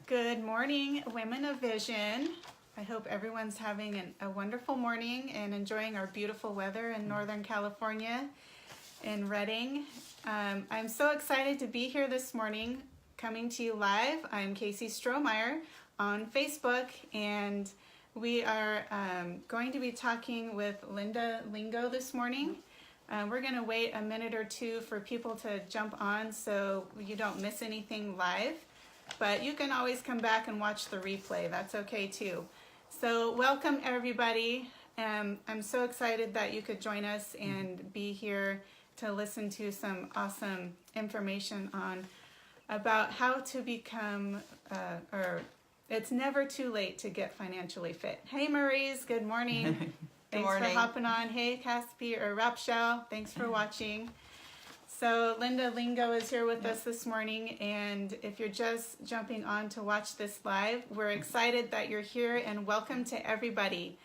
Good morning, Women of Vision. I hope everyone's having a wonderful morning and enjoying our beautiful weather in Northern California in Redding. I'm so excited to be here this morning coming to you live. I'm Casey Strohmeyer on Facebook, and we are going to be talking with Linda Lingo this morning. We're going to wait a minute or two for people to jump on so you don't miss anything live. But you can always come back and watch the replay. That's okay too. So welcome everybody. I'm so excited that you could join us and be here to listen to some awesome information about how to become, it's never too late to get financially fit. Hey Maurice, good morning. Thanks for hopping on. Hey Caspi or Rapshell, thanks for watching. So Linda Lingo is here with us this morning, and if you're just jumping on to watch this live, we're excited that you're here, and welcome to everybody.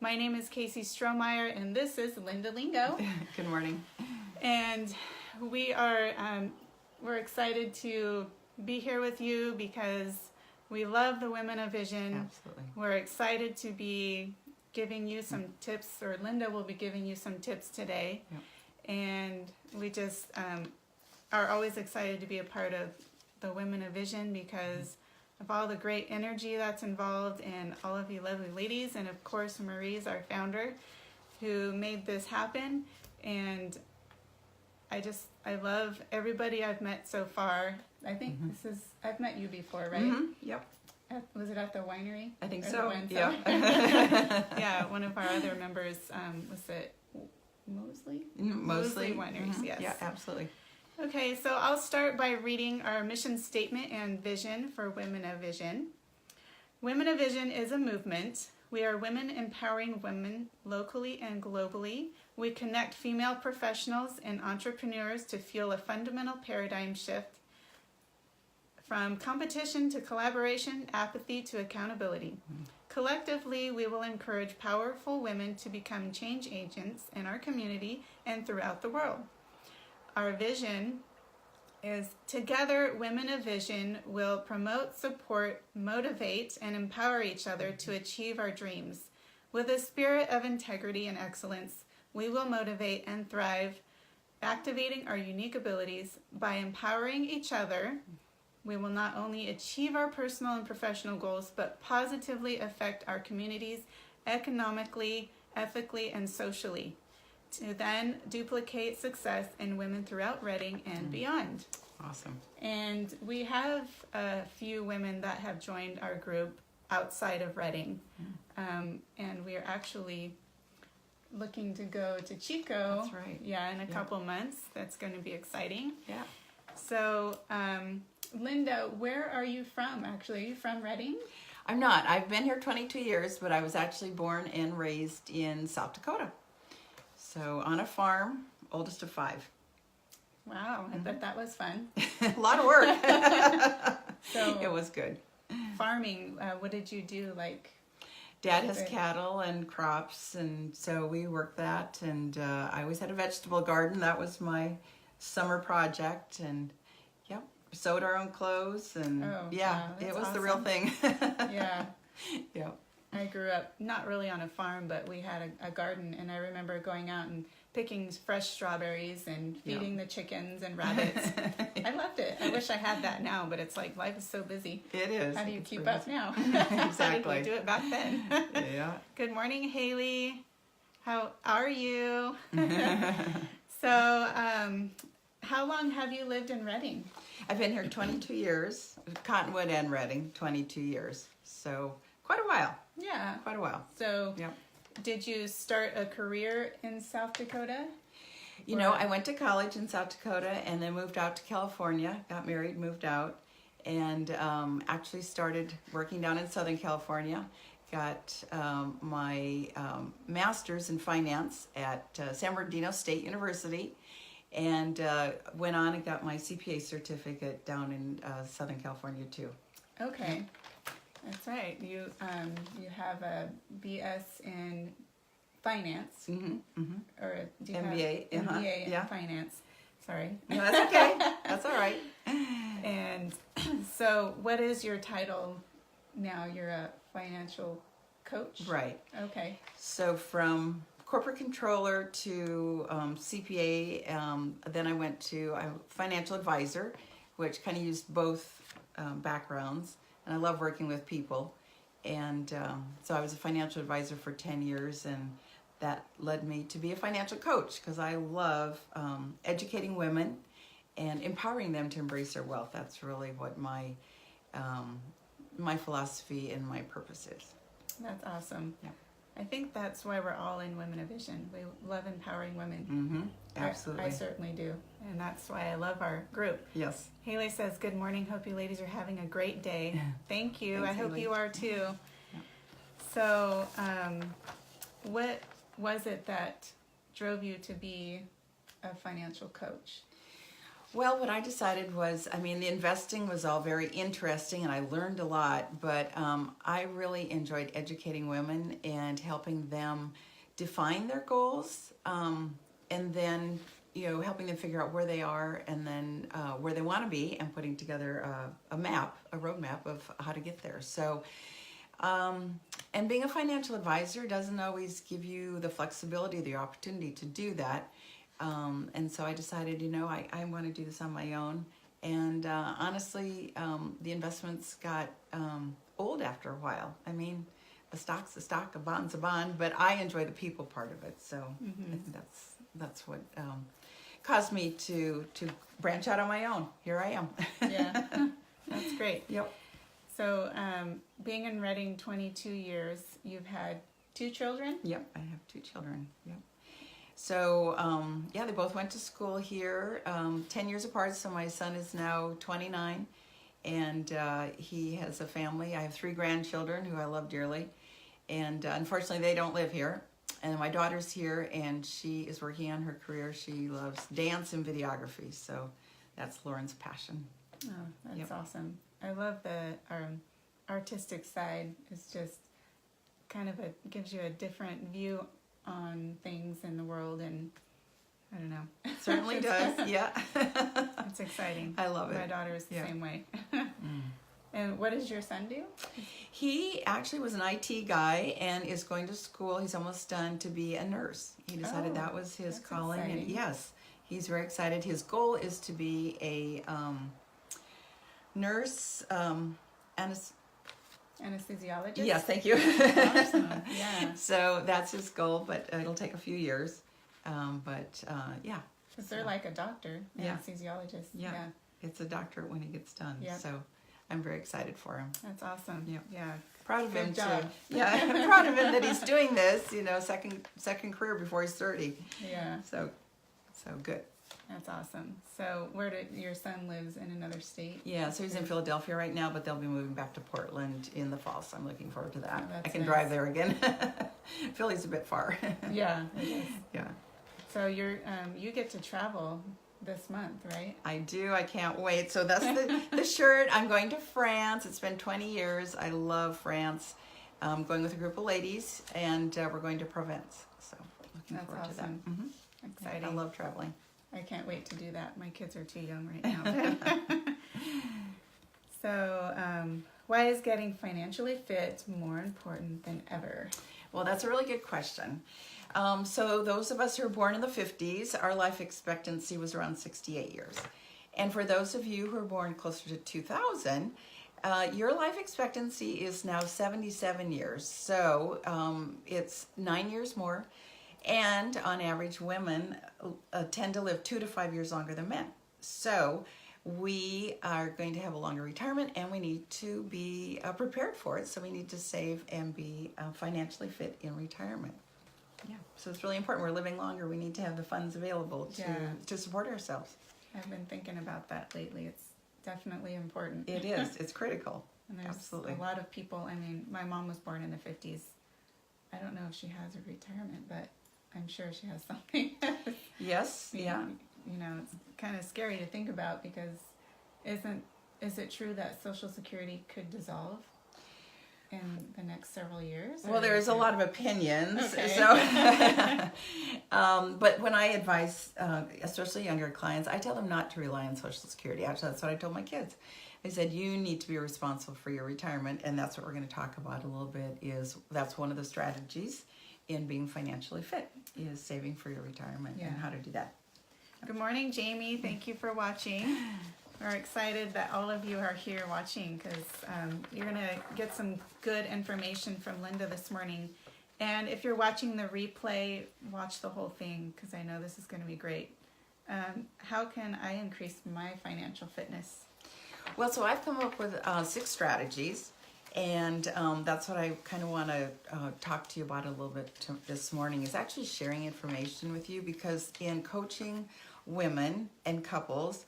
My name is Casey Strohmeyer, and this is Linda Lingo. Good morning. And we're excited to be here with you because we love the Women of Vision. Absolutely. We're excited to be giving you some tips, or Linda will be giving you some tips today. Yep. And we just are always excited to be a part of the Women of Vision because of all the great energy that's involved and all of you lovely ladies. And of course, Marie's our founder who made this happen. And I love everybody I've met so far. I think I've met you before, right? Mm-hmm. Yep. Was it at the winery? I think so. Yeah. Yeah, one of our other members, was it Mosley Wineries, yes. Yeah, absolutely. Okay, so I'll start by reading our mission statement and vision for Women of Vision. Women of Vision is a movement. We are women empowering women locally and globally. We connect female professionals and entrepreneurs to fuel a fundamental paradigm shift from competition to collaboration, apathy to accountability. Collectively, we will encourage powerful women to become change agents in our community and throughout the world. Our vision is together, Women of Vision will promote, support, motivate, and empower each other to achieve our dreams. With a spirit of integrity and excellence, we will motivate and thrive, activating our unique abilities by empowering each other. We will not only achieve our personal and professional goals, but positively affect our communities economically, ethically, and socially, to then duplicate success in women throughout Redding and beyond. Awesome. And we have a few women that have joined our group outside of Redding. And we are actually looking to go to Chico. That's right. Yeah, in a couple months. That's going to be exciting. Yeah. So, Linda, where are you from? Actually, are you from Redding? I'm not. I've been here 22 years, but I was actually born and raised in South Dakota. So on a farm, oldest of 5. Wow, I bet that was fun. A lot of work. So it was good. Farming, what did you do? Dad has cattle and crops, and so we worked that. And I always had a vegetable garden. That was my summer project, and sewed our own clothes, and wow, it was awesome. The real thing. Yeah. Yeah. I grew up not really on a farm, but we had a garden, and I remember going out and picking fresh strawberries and feeding the chickens and rabbits. I loved it. I wish I had that now, but it's like life is so busy. It is. How do you keep up now? Exactly. How did we do it back then? Yeah. Good morning, Haley. How are you? So, how long have you lived in Redding? I've been here 22 years, Cottonwood and Redding, 22 years. So quite a while. Yeah. Quite a while. So did you start a career in South Dakota? You know, I went to college in South Dakota and then moved out to California, got married, moved out, and actually started working down in Southern California. Got my master's in finance at San Bernardino State University. And went on and got my CPA certificate down in Southern California too. Okay, that's right. You have a BS in finance, or do you MBA, have MBA in finance? Sorry. No, that's okay. That's all right. And So what is your title now? You're a financial coach? Right. Okay. So from corporate controller to CPA, then I went to a financial advisor, which kind of used both backgrounds. And I love working with people. And so I was a financial advisor for 10 years, and that led me to be a financial coach because I love educating women and empowering them to embrace their wealth. That's really what my my philosophy and my purpose is. That's awesome. Yeah. I think that's why we're all in Women of Vision. We love empowering women. Mm-hmm. Absolutely. I certainly do. And that's why I love our group. Yes. Haley says, good morning. Hope you ladies are having a great day. Thank you. Thanks, I hope Haley. you are too. Yeah. So, what was it that drove you to be a financial coach? Well, what I decided was, I mean, the investing was all very interesting and I learned a lot, but I really enjoyed educating women and helping them define their goals, and then, you know, helping them figure out where they are and then where they want to be, and putting together a roadmap of how to get there. So, and being a financial advisor doesn't always give you the flexibility, the opportunity to do that. And so I decided, you know, I want to do this on my own. And honestly, the investments got old after a while. I mean, a stock's a stock, a bond's a bond, but I enjoy the people part of it. So I think that's what caused me to branch out on my own. Here I am. Yeah, that's great. Yep. So, being in Reading 22 years, you've had 2 children? Yep, I have 2 children. Yep. So, yeah, they both went to school here, 10 years apart. So my son is now 29, and he has a family. I have 3 grandchildren who I love dearly, and unfortunately they don't live here. And my daughter's here, and she is working on her career. She loves dance and videography, so that's Lauren's passion. Oh, that's Yep. awesome. I love the artistic side. It's just kind of gives you a different view on things in the world, and I don't know. It certainly does, yeah. It's exciting. I love it. My daughter is the Yeah. same way. And what does your son do? He actually was an IT guy and is going to school. He's almost done to be a nurse. He decided Oh, that was his that's calling. And exciting. yes, he's very excited. His goal is to be a nurse, Anesthesiologist? yes, thank you. Awesome. Yeah. So that's his goal, but it'll take a few years. Yeah. Because they're like a doctor, Yeah. anesthesiologist. Yeah. It's a doctorate when he gets done. Yep. So I'm very excited for him. That's awesome. Yep. Yeah. Proud of Good him job. too. Yeah, I'm proud of him that he's doing this, you know, second career before he's 30. Yeah. So good. That's awesome. So where did your son lives in another state? Yeah, so he's in Philadelphia right now, but they'll be moving back to Portland in the fall, so I'm looking forward to that. Oh, that's I can nice. drive there again. Philly's a bit far. Yeah, it is. Yeah. So you get to travel this month, right? I do. I can't wait. So that's the shirt. I'm going to France. It's been 20 years. I love France. I'm going with a group of ladies, and we're going to Provence. So looking That's forward to that. awesome. Mm-hmm. Exciting. I love traveling. I can't wait to do that. My kids are too young right now. So, why is getting financially fit more important than ever? Well, that's a really good question. So those of us who were born in the 50s, our life expectancy was around 68 years. And for those of you who were born closer to 2000, your life expectancy is now 77 years. So it's 9 years more. And on average, women tend to live 2 to 5 years longer than men. So we are going to have a longer retirement, and we need to be prepared for it. So we need to save and be financially fit in retirement. Yeah, so it's really important. We're living longer. We need to have the funds available to support ourselves. I've been thinking about that lately. It's definitely important. It is. It's critical. And there's Absolutely. a lot of people. I mean, my mom was born in the 50s. I don't know if she has a retirement, but I'm sure she has something. Yes. Yeah. You know, it's kind of scary to think about because is it true that Social Security could dissolve in the next several years? Well, there's a lot of opinions. Okay. So, but when I advise, especially younger clients, I tell them not to rely on Social Security. Actually, that's what I told my kids. I said, you need to be responsible for your retirement, and that's what we're going to talk about a little bit. That's one of the strategies in being financially fit, is saving for your retirement and how to do that. Good morning, Jamie. Thank you for watching. We're excited that all of you are here watching because you're going to get some good information from Linda this morning. And if you're watching the replay, watch the whole thing because I know this is going to be great. How can I increase my financial fitness? Well, so I've come up with 6 strategies, and that's what I kind of want to talk to you about a little bit this morning, is actually sharing information with you, because in coaching women and couples,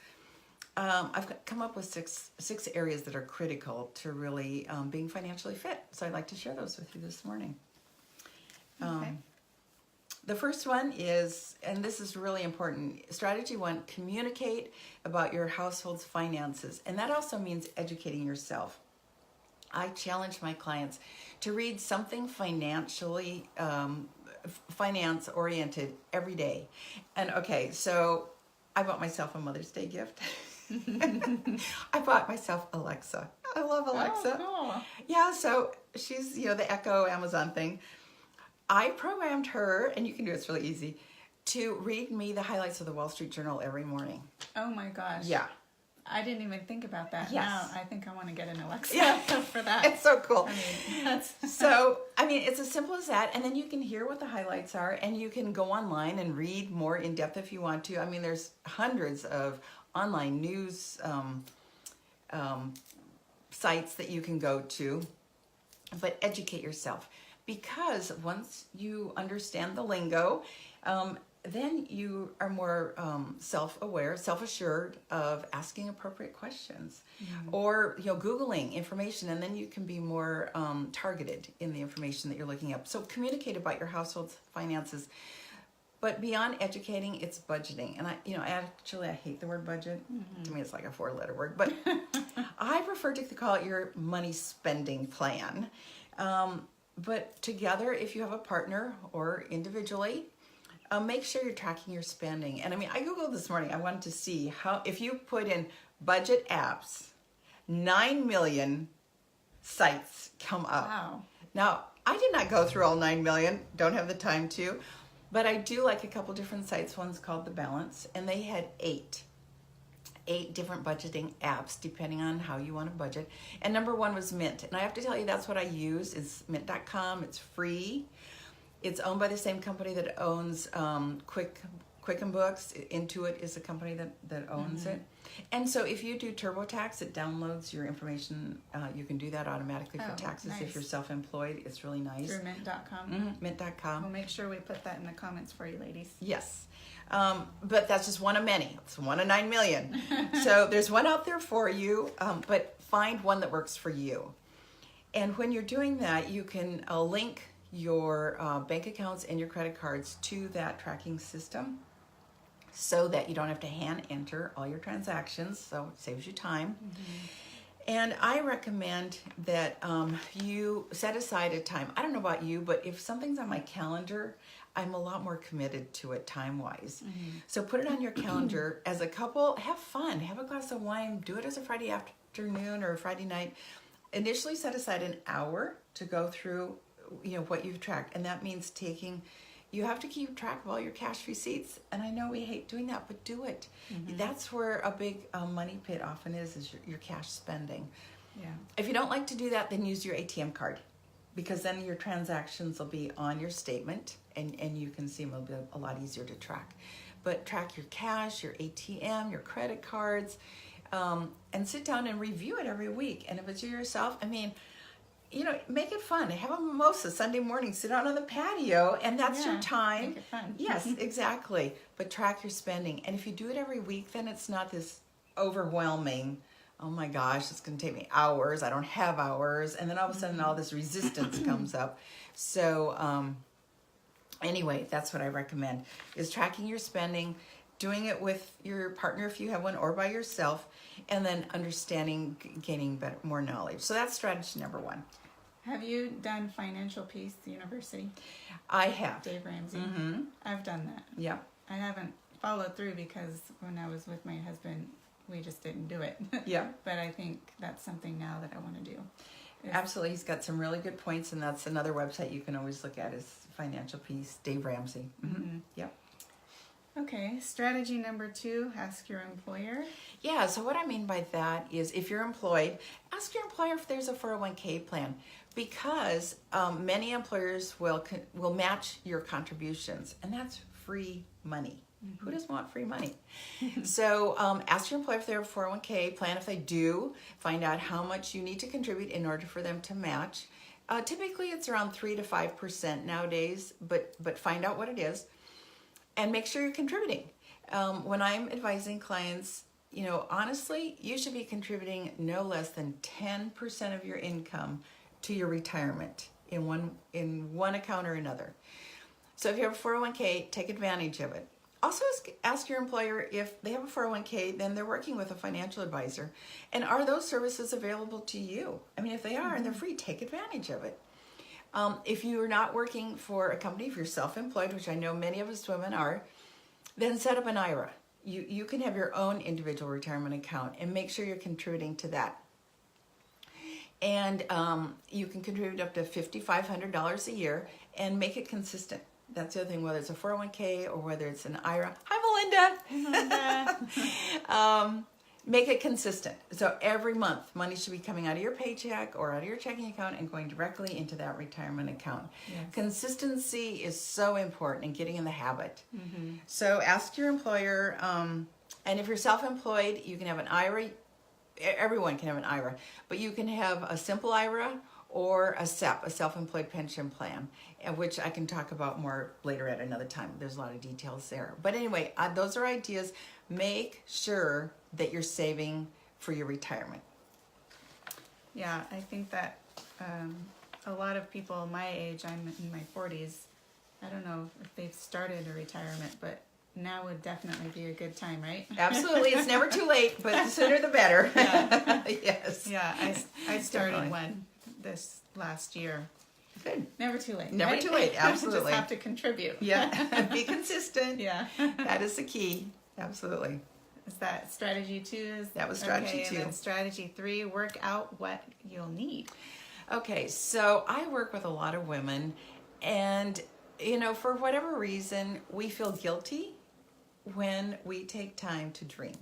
I've come up with six areas that are critical to really being financially fit. So I'd like to share those with you this morning. Okay. The first one is, and this is really important, strategy 1, communicate about your household's finances. And that also means educating yourself. I challenge my clients to read something financially, finance-oriented every day. And okay, so I bought myself a Mother's Day gift. I bought myself Alexa. I love Alexa. Oh, cool. Yeah, so she's, the Echo Amazon thing. I programmed her, and you can do it, it's really easy, to read me the highlights of the Wall Street Journal every morning. Oh my gosh. Yeah. I didn't even think about that. Yes. Now I think I want to get an Alexa for that. It's so cool. I mean, it's as simple as that. And then you can hear what the highlights are, and you can go online and read more in depth if you want to. I mean, there's hundreds of online news sites that you can go to, but educate yourself. Because once you understand the lingo, then you are more self-aware, self-assured of asking appropriate questions, or Googling information, and then you can be more targeted in the information that you're looking up. So communicate about your household's finances, but beyond educating, it's budgeting. And I hate the word budget. To me, it's like a 4-letter word, but I prefer to call it your money spending plan. But together, if you have a partner or individually, make sure you're tracking your spending. And I Googled this morning, I wanted to see how, if you put in budget apps, 9 million sites come up. wow. Now, I did not go through all 9 million, don't have the time to, but I do like a couple different sites. One's called The Balance, and they had 8 different budgeting apps depending on how you want to budget. And number 1 was Mint. And I have to tell you, that's what I use. It's mint.com. It's free. It's owned by the same company that owns Quicken Books. Intuit is the company that owns it. And so if you do TurboTax, it downloads your information. You can do that automatically for taxes. Nice. If you're self-employed, it's really nice. Through mint.com. Mint.com. We'll make sure we put that in the comments for you, ladies. Yes. But that's just one of many. It's one of 9 million. So there's one out there for you, but find one that works for you. And when you're doing that, you can link your bank accounts and your credit cards to that tracking system so that you don't have to hand enter all your transactions, so it saves you time. And I recommend that you set aside a time. I don't know about you, but if something's on my calendar, I'm a lot more committed to it time-wise. So put it on your calendar. As a couple, have fun. Have a glass of wine. Do it as a Friday afternoon or a Friday night. Initially set aside an hour to go through what you've tracked. And that means you have to keep track of all your cash receipts. And I know we hate doing that, but do it. That's where a big money pit often is your cash spending. Yeah. If you don't like to do that, then use your ATM card, because then your transactions will be on your statement and you can see them a lot easier to track. But track your cash, your ATM, your credit cards, and sit down and review it every week. And if it's yourself, make it fun. Have a mimosa Sunday morning, sit out on the patio, and that's your time. Make it fun. Yes, exactly. But track your spending. And if you do it every week, then it's not this overwhelming, oh my gosh, it's going to take me hours. I don't have hours. And then all of a sudden, all this resistance comes up. So anyway, that's what I recommend, is tracking your spending, doing it with your partner if you have one, or by yourself, and then understanding, gaining more knowledge. So that's strategy number 1. Have you done Financial Peace University? I have. Dave Ramsey. Mm-hmm. I've done that. Yeah. I haven't followed through because when I was with my husband, we just didn't do it. Yeah. But I think that's something now that I want to do. Absolutely. He's got some really good points, and that's another website you can always look at is Financial Peace, Dave Ramsey. Mm-hmm. Yep. Okay, strategy number 2, ask your employer. Yeah, so what I mean by that is if you're employed, ask your employer if there's a 401k plan, because many employers will match your contributions, and that's free money. Who doesn't want free money? So ask your employer if they have a 401k plan. If they do, find out how much you need to contribute in order for them to match. Typically, it's around 3 to 5% nowadays, but find out what it is. And make sure you're contributing. When I'm advising clients, honestly, you should be contributing no less than 10% of your income to your retirement in one account or another. So if you have a 401k, take advantage of it. Also ask your employer if they have a 401k, then they're working with a financial advisor. And are those services available to you? I mean, if they are and they're free, take advantage of it. If you're not working for a company, if you're self-employed, which I know many of us women are, then set up an IRA. You can have your own individual retirement account and make sure you're contributing to that. And you can contribute up to $5,500 a year and make it consistent. That's the other thing, whether it's a 401k or whether it's an IRA. Hi, Melinda. Make it consistent. So every month, money should be coming out of your paycheck or out of your checking account and going directly into that retirement account. Yes. Consistency is so important in getting in the habit. Mm-hmm. So ask your employer, and if you're self-employed, you can have an IRA. Everyone can have an IRA, but you can have a simple IRA or a SEP, a self-employed pension plan, which I can talk about more later at another time. There's a lot of details there. But anyway, those are ideas. Make sure that you're saving for your retirement. Yeah, I think that a lot of people my age, I'm in my 40s, I don't know if they've started a retirement, but now would definitely be a good time, right? Absolutely. It's never too late, but the sooner the better. Yeah. Yes. Yeah, I started one this last year. Good. Never too late. Never right? too late. Absolutely. Just have to contribute. Yeah. Be consistent. Yeah. That is the key. Absolutely. Is that strategy 2? That was strategy 2. And then strategy 3, work out what you'll need. Okay, so I work with a lot of women, and for whatever reason, we feel guilty when we take time to dream.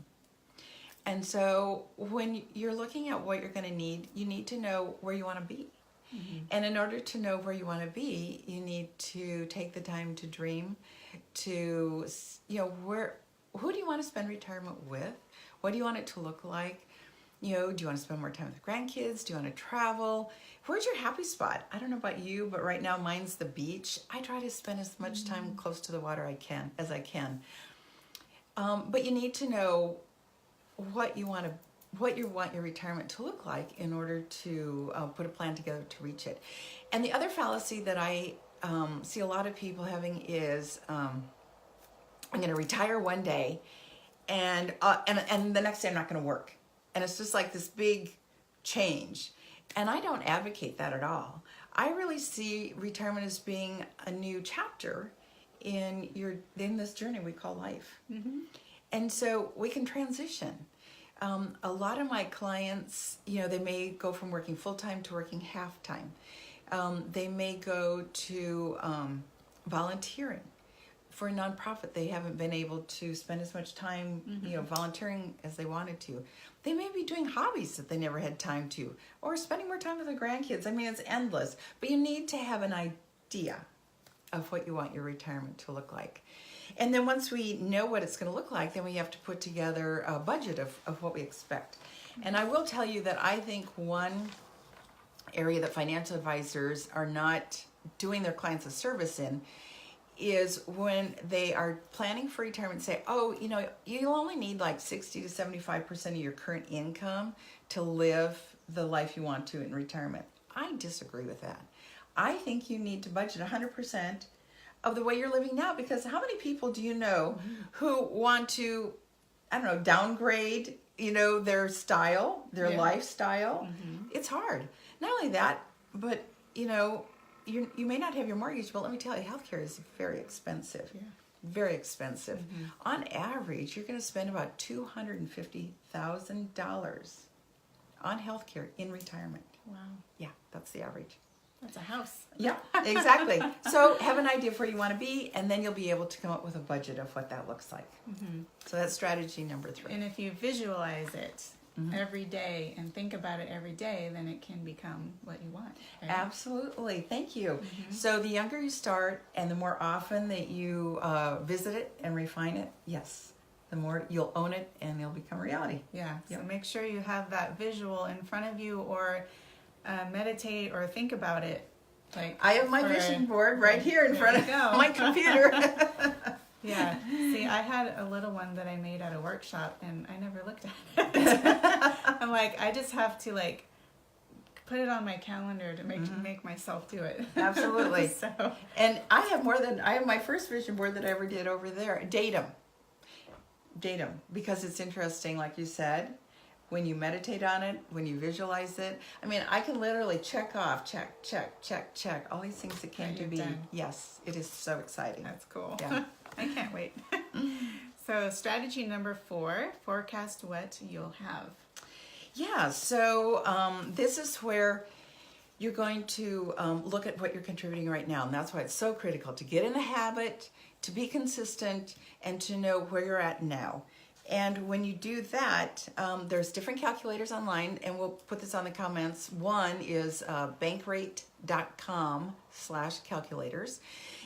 And so when you're looking at what you're going to need, you need to know where you want to be. Mm-hmm. And in order to know where you want to be, you need to take the time to dream, to, who do you want to spend retirement with? What do you want it to look like? Do you want to spend more time with grandkids? Do you want to travel? Where's your happy spot? I don't know about you, but right now mine's the beach. I try to spend as much time close to the water as I can. But you need to know what you want your retirement to look like in order to put a plan together to reach it. And the other fallacy that I see a lot of people having is, I'm going to retire one day, and the next day I'm not going to work, and it's just like this big change. And I don't advocate that at all. I really see retirement as being a new chapter in this journey we call life. Mm-hmm. And so we can transition. A lot of my clients, they may go from working full-time to working half-time. They may go to volunteering for a nonprofit. They haven't been able to spend as much time, volunteering as they wanted to. They may be doing hobbies that they never had time to, or spending more time with their grandkids. I mean, it's endless. But you need to have an idea of what you want your retirement to look like. And then once we know what it's going to look like, then we have to put together a budget of what we expect. And I will tell you that I think one area that financial advisors are not doing their clients a service in is when they are planning for retirement, say, you'll only need like 60 to 75% of your current income to live the life you want to in retirement. I disagree with that. I think you need to budget 100% of the way you're living now, because how many people do you know who want to, downgrade, their style, their lifestyle? Mm-hmm. It's hard. Not only that, but, you may not have your mortgage, but let me tell you, healthcare is very expensive. Yeah. very expensive. On average, you're going to spend about $250,000 on healthcare in retirement. Wow. Yeah, that's the average. That's a house. Yeah, exactly. So have an idea of where you want to be, and then you'll be able to come up with a budget of what that looks like. So that's strategy number 3. And if you visualize it every day and think about it every day, then it can become what you want. Right? Absolutely. Thank you. So the younger you start and the more often that you visit it and refine it, yes, the more you'll own it and it'll become reality. Yeah. So Yep. make sure you have that visual in front of you, or meditate or think about it. Like I have my for- vision board right here in There front you of go. my computer. Yeah. See, I had a little one that I made at a workshop, and I never looked at it. I'm like, I just have to like put it on my calendar to make myself do it. Absolutely. So And I have my first vision board that I ever did over there. Datum, because it's interesting, like you said, when you meditate on it, when you visualize it. I mean, I can literally check off, check, all these things that came That to you've be. done. Yes, it is so exciting. that's cool. Yeah. I can't wait. So strategy number 4, forecast what you'll have. Yeah, so this is where you're going to look at what you're contributing right now. And that's why it's so critical to get in the habit, to be consistent, and to know where you're at now. And when you do that, there's different calculators online, and we'll put this on the comments. One is bankrate.com/calculators.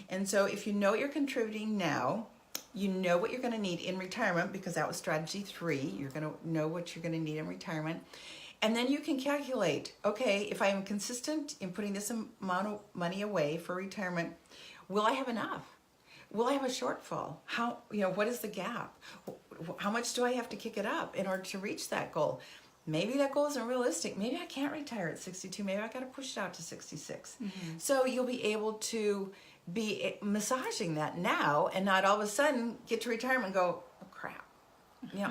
And so if you know what you're contributing now, you know what you're going to need in retirement, because that was strategy 3. You're going to know what you're going to need in retirement. And then you can calculate, okay, if I am consistent in putting this amount of money away for retirement, will I have enough? Will I have a shortfall? What is the gap? How much do I have to kick it up in order to reach that goal? Maybe that goal isn't realistic. Maybe I can't retire at 62. Maybe I got to push it out to 66. So you'll be able to be massaging that now, and not all of a sudden get to retirement and go, oh crap,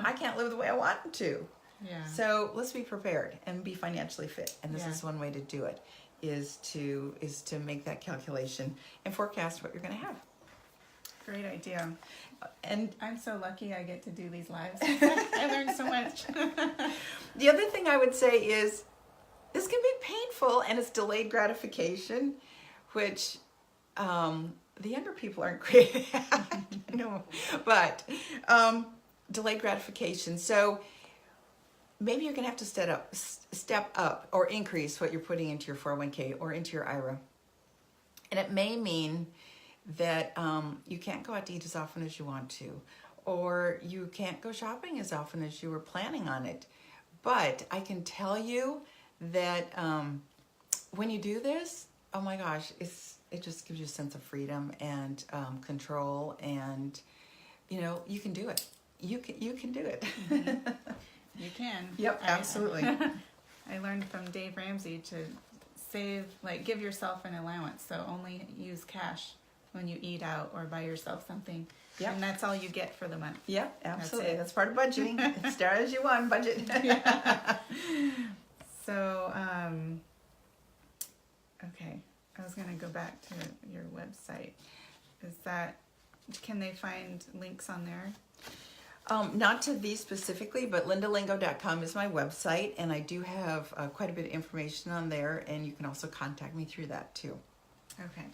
I can't live the way I want to. Yeah. So let's be prepared and be financially fit. And this Yeah. is one way to do it, is to make that calculation and forecast what you're going to have. Great idea. And I'm so lucky I get to do these lives. I learned so much. the other thing I would say is this can be painful, and it's delayed gratification, which the younger people aren't great at. No, but delayed gratification. So maybe you're going to have to step up or increase what you're putting into your 401k or into your IRA. And it may mean that you can't go out to eat as often as you want to, or you can't go shopping as often as you were planning on it. But I can tell you that when you do this, oh my gosh, it just gives you a sense of freedom and control, and you can do it. You can do it. You can. Yep, absolutely. I learned from Dave Ramsey to give yourself an allowance. So only use cash when you eat out or buy yourself something. Yep. And that's all you get for the month. Yep, absolutely. it. That's part of budgeting. Start as you want, budget. So, okay. I was going to go back to your website. Can they find links on there? Not to these specifically, but lindalingo.com is my website, and I do have quite a bit of information on there, and you can also contact me through that too. Okay.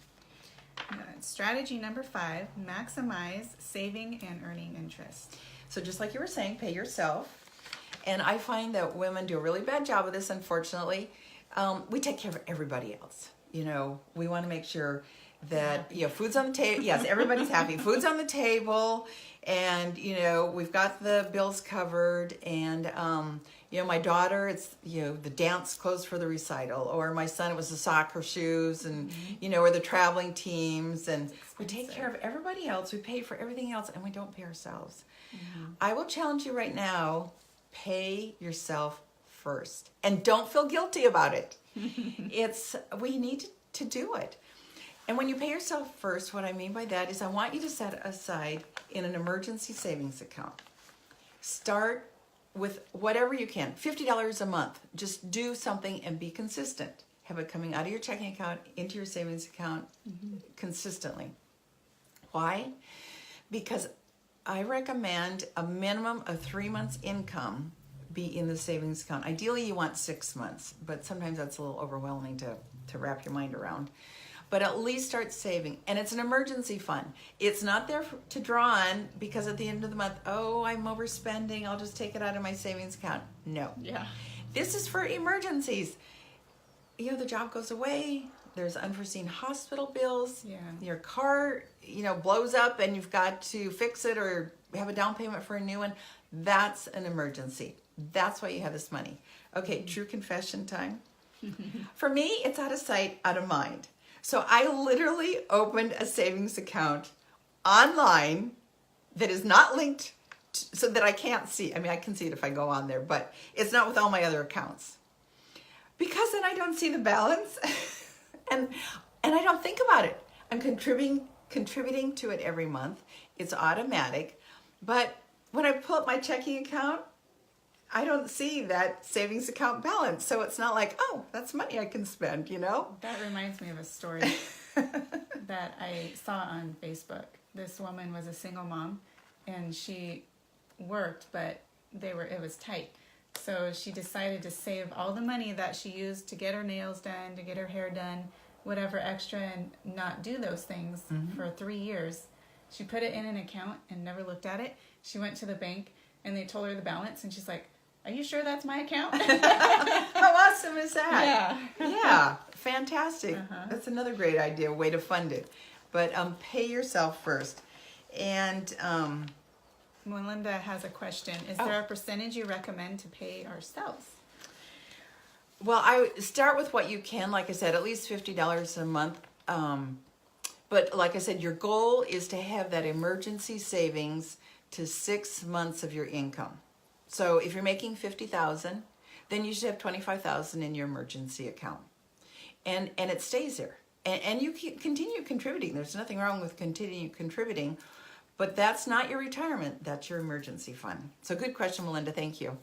Strategy number 5, maximize saving and earning interest. So just like you were saying, pay yourself. And I find that women do a really bad job of this, unfortunately. We take care of everybody else. We want to make sure that food's on the table. Yes, everybody's happy. Food's on the table, and we've got the bills covered, and my daughter, it's the dance clothes for the recital, or my son, it was the soccer shoes, and or the traveling teams, and we take care of everybody else. We pay for everything else, and we don't pay ourselves. I will challenge you right now: pay yourself first, and don't feel guilty about it. We need to do it. And when you pay yourself first, what I mean by that is I want you to set aside in an emergency savings account. Start with whatever you can, $50 a month. Just do something and be consistent. Have it coming out of your checking account into your savings account consistently. Why? Because I recommend a minimum of 3 months income be in the savings account. Ideally, you want 6 months, but sometimes that's a little overwhelming to wrap your mind around. But at least start saving. And it's an emergency fund. It's not there to draw on because at the end of the month, oh, I'm overspending, I'll just take it out of my savings account. No. Yeah. This is for emergencies. You know, the job goes away, there's unforeseen hospital bills, Yeah. your car, blows up and you've got to fix it or have a down payment for a new one. That's an emergency. That's why you have this money. Okay, true confession time. For me, it's out of sight, out of mind. So I literally opened a savings account online that is not linked so that I can't see. I mean, I can see it if I go on there, but it's not with all my other accounts. Because then I don't see the balance and I don't think about it. I'm contributing to it every month. It's automatic. But when I pull up my checking account, I don't see that savings account balance. So it's not like, oh, that's money I can spend, That reminds me of a story that I saw on Facebook. This woman was a single mom and she worked, but it was tight. So she decided to save all the money that she used to get her nails done, to get her hair done, whatever extra, and not do those things for 3 years. She put it in an account and never looked at it. She went to the bank and they told her the balance and she's like, are you sure that's my account? How awesome is that? Yeah. Yeah, fantastic. That's another great idea, way to fund it. But pay yourself first. And Melinda has a question. Is there a percentage you recommend to pay ourselves? well, I start with what you can. Like I said, at least $50 a month. But like I said, your goal is to have that emergency savings to 6 months of your income. So if you're making $50,000, then you should have $25,000 in your emergency account, and it stays there. And you can continue contributing. There's nothing wrong with continue contributing, but that's not your retirement. That's your emergency fund. So good question, Melinda. Thank you.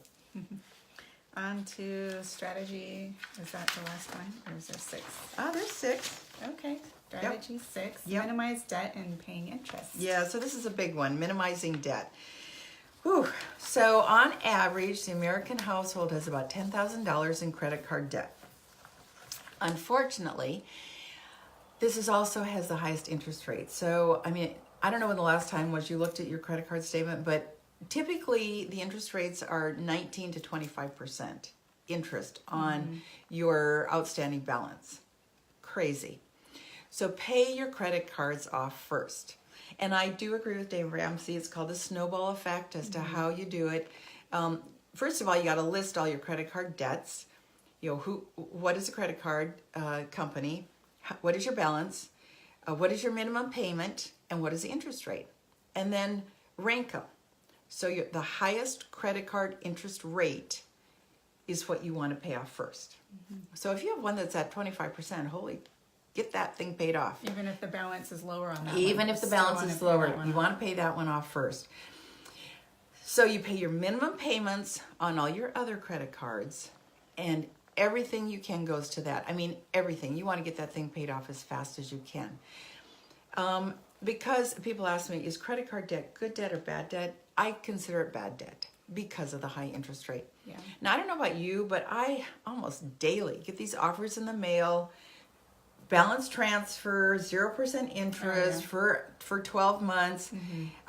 On to strategy. Is that the last one, or is there 6? There's 6. Okay, strategy 6. Yep. Minimize debt and paying interest. Yeah, so this is a big one, minimizing debt. Whew. So on average, the American household has about $10,000 in credit card debt. Unfortunately, this also has the highest interest rate. So, I mean, I don't know when the last time was you looked at your credit card statement, but typically the interest rates are 19 to 25% interest on your outstanding balance. Crazy. So pay your credit cards off first. And I do agree with Dave Ramsey. It's called the snowball effect as to how you do it. First of all, you got to list all your credit card debts. What is a credit card company? What is your balance? What is your minimum payment? And what is the interest rate? And then rank them. So the highest credit card interest rate is what you want to pay off first. So if you have one that's at 25%, get that thing paid off. Even if the balance is lower on that Even one, if the you still balance wanna is pay lower, that one you off. want to pay that one off first. So you pay your minimum payments on all your other credit cards, and everything you can goes to that. I mean, everything. You want to get that thing paid off as fast as you can. Because people ask me, is credit card debt good debt or bad debt? I consider it bad debt because of the high interest rate. Yeah. Now, I don't know about you, but I almost daily get these offers in the mail. Balance transfer, 0% interest for 12 months.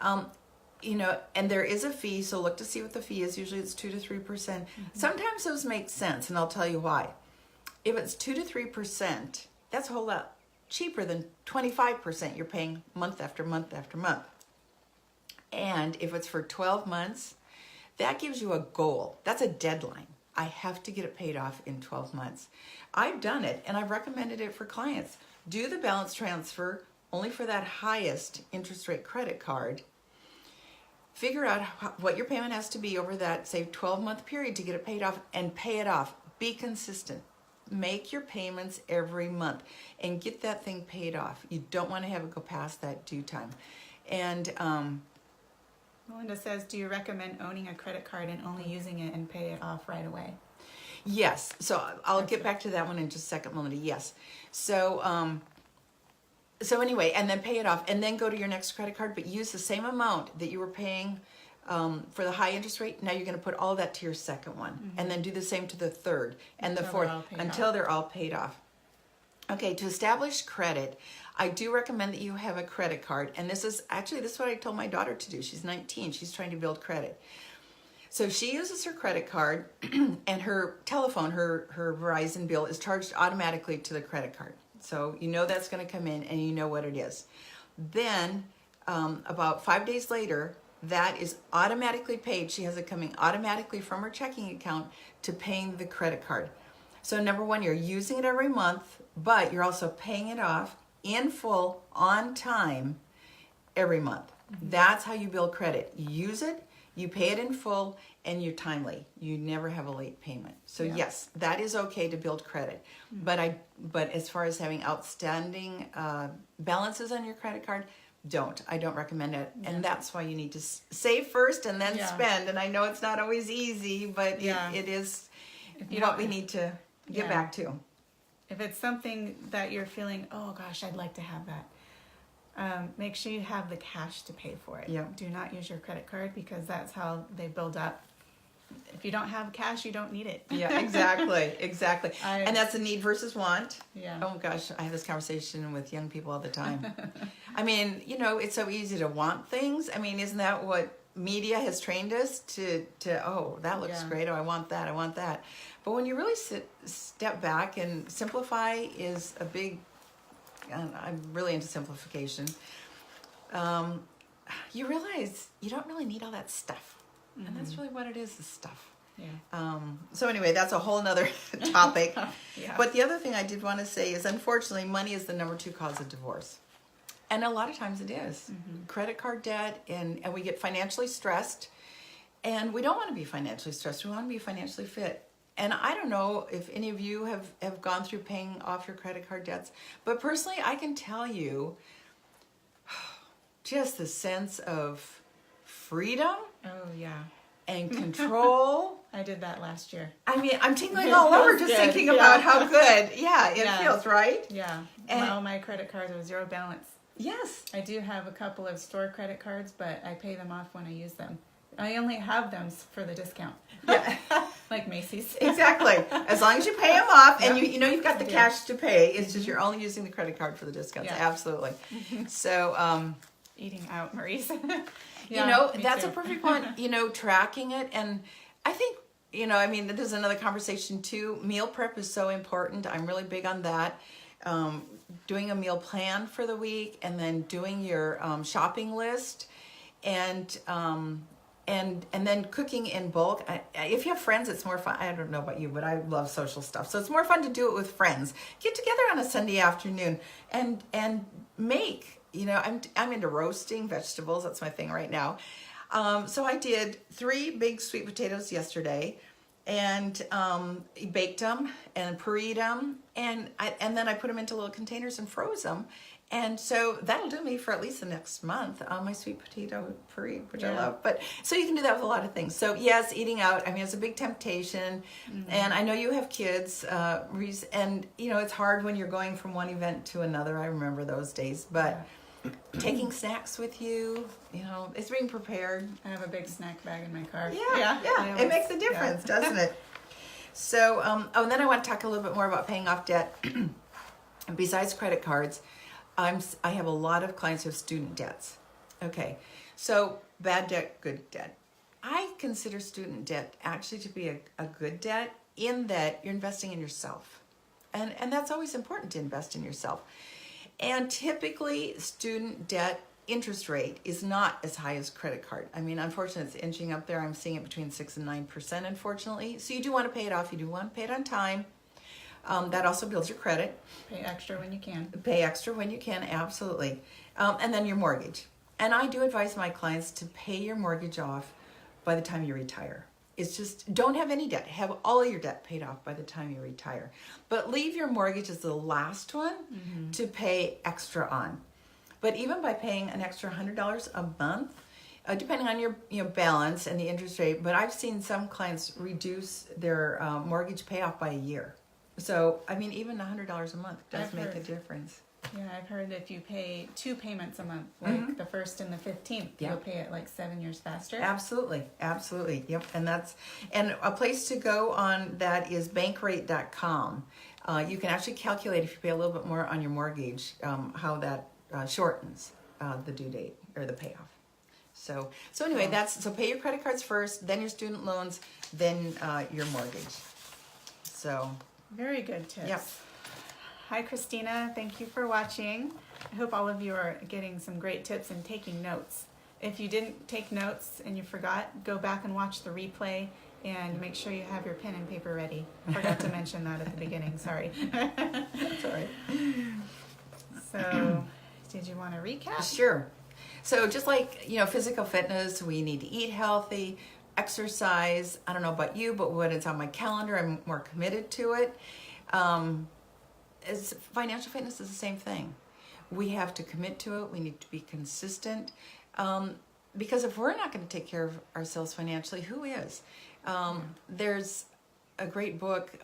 And there is a fee, so look to see what the fee is. Usually it's 2 to 3%. Sometimes those make sense, and I'll tell you why. If it's 2 to 3%, that's a whole lot cheaper than 25% you're paying month after month after month. And if it's for 12 months, that gives you a goal. That's a deadline. I have to get it paid off in 12 months. I've done it, and I've recommended it for clients. Do the balance transfer only for that highest interest rate credit card. Figure out what your payment has to be over that, say, 12-month period to get it paid off, and pay it off. Be consistent. Make your payments every month and get that thing paid off. You don't want to have it go past that due time. And Melinda says, do you recommend owning a credit card and only using it and pay it off right away? yes, so I'll get back to that one in just a second, Melinda. Yes. So So anyway, and then pay it off, and then go to your next credit card, but use the same amount that you were paying for the high interest rate. Now you're going to put all that to your second one, and then do the same to the third and the fourth until they're all paid off. Okay, to establish credit, I do recommend that you have a credit card, and this is what I told my daughter to do. She's 19. She's trying to build credit. So she uses her credit card, and her telephone, her Verizon bill is charged automatically to the credit card. So you know that's going to come in, and you know what it is. Then about 5 days later, that is automatically paid. She has it coming automatically from her checking account to paying the credit card. So number one, you're using it every month, but you're also paying it off in full on time every month. That's how you build credit. You use it, you pay it in full, and you're timely. You never have a late payment. So yes, that is okay to build credit. But as far as having outstanding balances on your credit card, I don't recommend it. And that's why you need to save first and then spend. And I know it's not always easy, but it is what we need to get back to. If it's something that you're feeling, oh gosh, I'd like to have that, make sure you have the cash to pay for it. Do not use your credit card, because that's how they build up. If you don't have cash, you don't need it. Exactly. And that's a need versus want. Oh gosh, I have this conversation with young people all the time. I mean, it's so easy to want things. I mean, isn't that what media has trained us to oh, that looks great. Oh, I want that. But when you really step back, and simplify is a big, I'm really into simplification. You realize you don't really need all that stuff. And that's really what it is stuff. So anyway, that's a whole nother topic. But the other thing I did want to say is, unfortunately, money is the number 2 cause of divorce. And a lot of times it is. Credit card debt, and we get financially stressed. And we don't want to be financially stressed. We want to be financially fit. And I don't know if any of you have gone through paying off your credit card debts. But personally, I can tell you just the sense of freedom. And control. I did that last year. I mean, I'm tingling all over just thinking about how good it feels, right? And my credit cards are 0 balance. Yes. I do have a couple of store credit cards, but I pay them off when I use them. I only have them for the discount. Like Macy's. Exactly. As long as you pay them off, and you've got the cash to pay. It's just you're only using the credit card for the discounts. Absolutely. So eating out, Maurice. That's a perfect one. Tracking it. And I think, there's another conversation too. Meal prep is so important. I'm really big on that. Doing a meal plan for the week, and then doing your shopping list, and then cooking in bulk. If you have friends, it's more fun. I don't know about you, but I love social stuff. So it's more fun to do it with friends. Get together on a Sunday afternoon and make. I'm into roasting vegetables. That's my thing right now. So I did 3 big sweet potatoes yesterday, and baked them and pureed them, and then I put them into little containers and froze them. And so that'll do me for at least the next month. My sweet potato puree, which I love. But so you can do that with a lot of things. So yes, eating out, it's a big temptation. And I know you have kids, and it's hard when you're going from one event to another. I remember those days. But taking snacks with you, it's being prepared. I have a big snack bag in my car. Yeah. It makes a difference, doesn't it? So, and then I want to talk a little bit more about paying off debt. Besides credit cards, I have a lot of clients who have student debts. Okay, so bad debt, good debt. I consider student debt actually to be a good debt, in that you're investing in yourself. And that's always important, to invest in yourself. And typically, student debt interest rate is not as high as credit card. Unfortunately, it's inching up there. I'm seeing it between 6 and 9%, unfortunately. So you do want to pay it off. You do want to pay it on time. That also builds your credit. Pay extra when you can. Absolutely. And then your mortgage. And I do advise my clients to pay your mortgage off by the time you retire. It's just, don't have any debt. Have all of your debt paid off by the time you retire. But leave your mortgage as the last one to pay extra on. But even by paying an extra $100 a month, depending on your balance and the interest rate, but I've seen some clients reduce their mortgage payoff by a year. So, even $100 a month does make a difference. Yeah, I've heard if you pay 2 payments a month, like the 1st and the 15th, you'll pay it like 7 years faster. Absolutely. Yep. And a place to go on that is bankrate.com. You can actually calculate if you pay a little bit more on your mortgage, how that shortens the due date or the payoff. So anyway, so pay your credit cards first, then your student loans, then your mortgage. So very good tips. Yep. Hi, Christina. Thank you for watching. I hope all of you are getting some great tips and taking notes. If you didn't take notes and you forgot, go back and watch the replay and make sure you have your pen and paper ready. Forgot to mention that at the beginning. Sorry. That's all right. So, did you want to recap? Sure. So just like, physical fitness, we need to eat healthy, exercise. I don't know about you, but when it's on my calendar, I'm more committed to it. Financial fitness is the same thing. We have to commit to it. We need to be consistent. Because if we're not going to take care of ourselves financially, who is? There's a great book.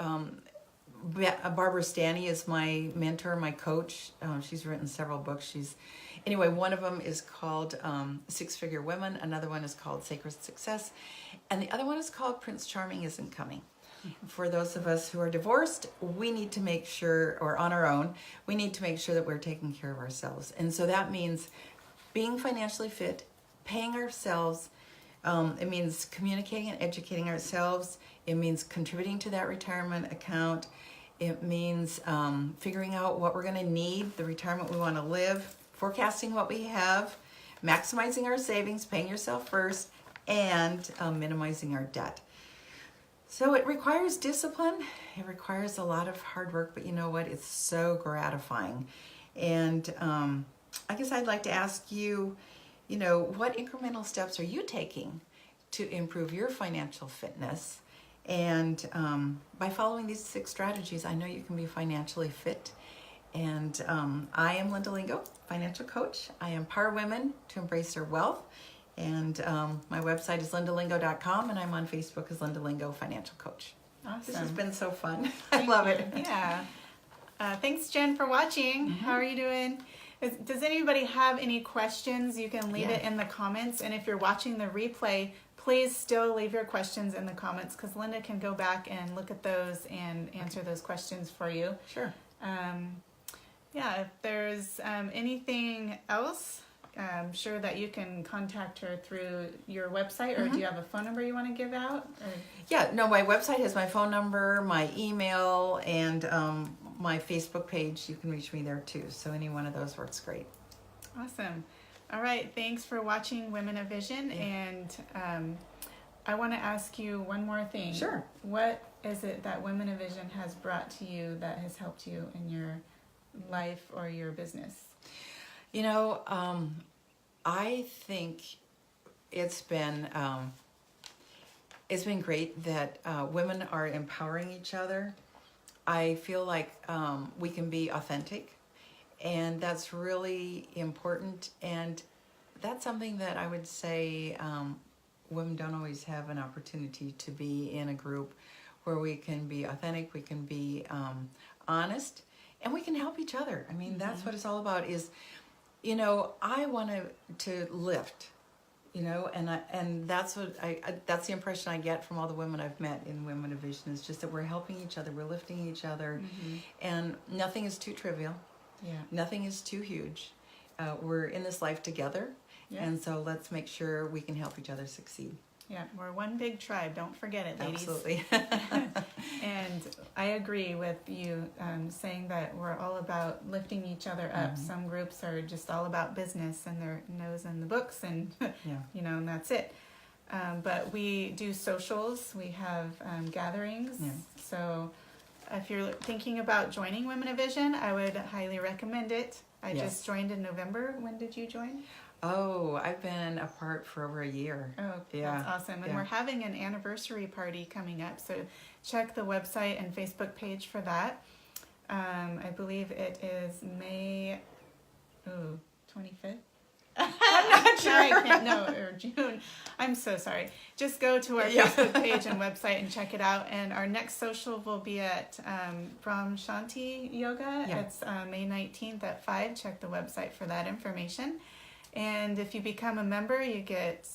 Barbara Stanny is my mentor, my coach. She's written several books. Anyway, one of them is called Six Figure Women. Another one is called Sacred Success. And the other one is called Prince Charming Isn't Coming. For those of us who are divorced, we need to make sure, or on our own, we need to make sure that we're taking care of ourselves. And so that means being financially fit, paying ourselves. It means communicating and educating ourselves. It means contributing to that retirement account. It means figuring out what we're going to need, the retirement we want to live, forecasting what we have, maximizing our savings, paying yourself first, and minimizing our debt. So it requires discipline. It requires a lot of hard work, but you know what? It's so gratifying. And I guess I'd like to ask you, what incremental steps are you taking to improve your financial fitness? And by following these 6 strategies, I know you can be financially fit. And I am Linda Lingo, financial coach. I empower women to embrace their wealth. And my website is lindalingo.com, and I'm on Facebook as Linda Lingo Financial Coach. Awesome. This has been so fun. I love it. Yeah. Thanks, Jen, for watching. How are you doing? Does anybody have any questions? You can leave it in the comments. And if you're watching the replay, please still leave your questions in the comments because Linda can go back and look at those and answer those questions for you. Sure. If there's anything else, I'm sure that you can contact her through your website, or do you have a phone number you want to give out? Or? Yeah, no, my website has my phone number, my email, and my Facebook page. You can reach me there too. So any one of those works great. Awesome. All right. Thanks for watching Women of Vision. Yeah. And I want to ask you one more thing. Sure. What is it that Women of Vision has brought to you that has helped you in your life or your business? I think it's been great that women are empowering each other. I feel like we can be authentic, and that's really important. And that's something that I would say women don't always have an opportunity to be in a group where we can be authentic, we can be honest, and we can help each other. I mean, that's what it's all about is, I want to lift, and that's what that's the impression I get from all the women I've met in Women of Vision is just that we're helping each other, we're lifting each other, and nothing is too trivial. Yeah. Nothing is too huge. We're in this life together, and so let's make sure we can help each other succeed. Yeah, we're one big tribe. Don't forget it, ladies. Absolutely. And I agree with you saying that we're all about lifting each other up. Some groups are just all about business and their nose in the books and, and that's it. But we do socials. We have gatherings. Yeah. So if you're thinking about joining Women of Vision, I would highly recommend it. I just joined in November. When did you join? Oh, I've been apart for over a year. Oh, yeah. That's awesome. And we're having an anniversary party coming up, so check the website and Facebook page for that. I believe it is May 25th. I'm not sure. I can't know, or June. I'm so sorry. Just go to our Facebook page and website and check it out. And our next social will be at Brahm Shanti Yoga. Yeah. It's May 19th at 5. Check the website for that information. And if you become a member, you get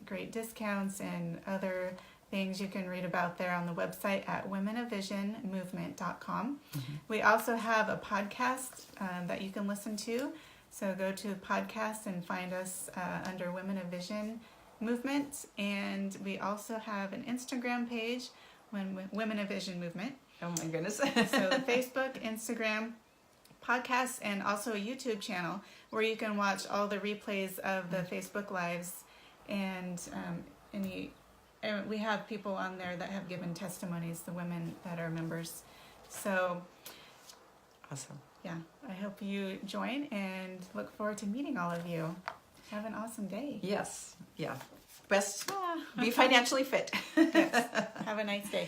great discounts and other things you can read about there on the website at womenofvisionmovement.com. We also have a podcast that you can listen to. So go to podcasts and find us under Women of Vision Movement. And we also have an Instagram page, Women of Vision Movement. Oh my goodness. So Facebook, Instagram, podcasts, and also a YouTube channel where you can watch all the replays of the Facebook Lives. And we have people on there that have given testimonies, the women that are members. So Awesome. yeah, I hope you join and look forward to meeting all of you. Have an awesome day. Yes. Yeah. Best be financially fit. Yes. Have a nice day.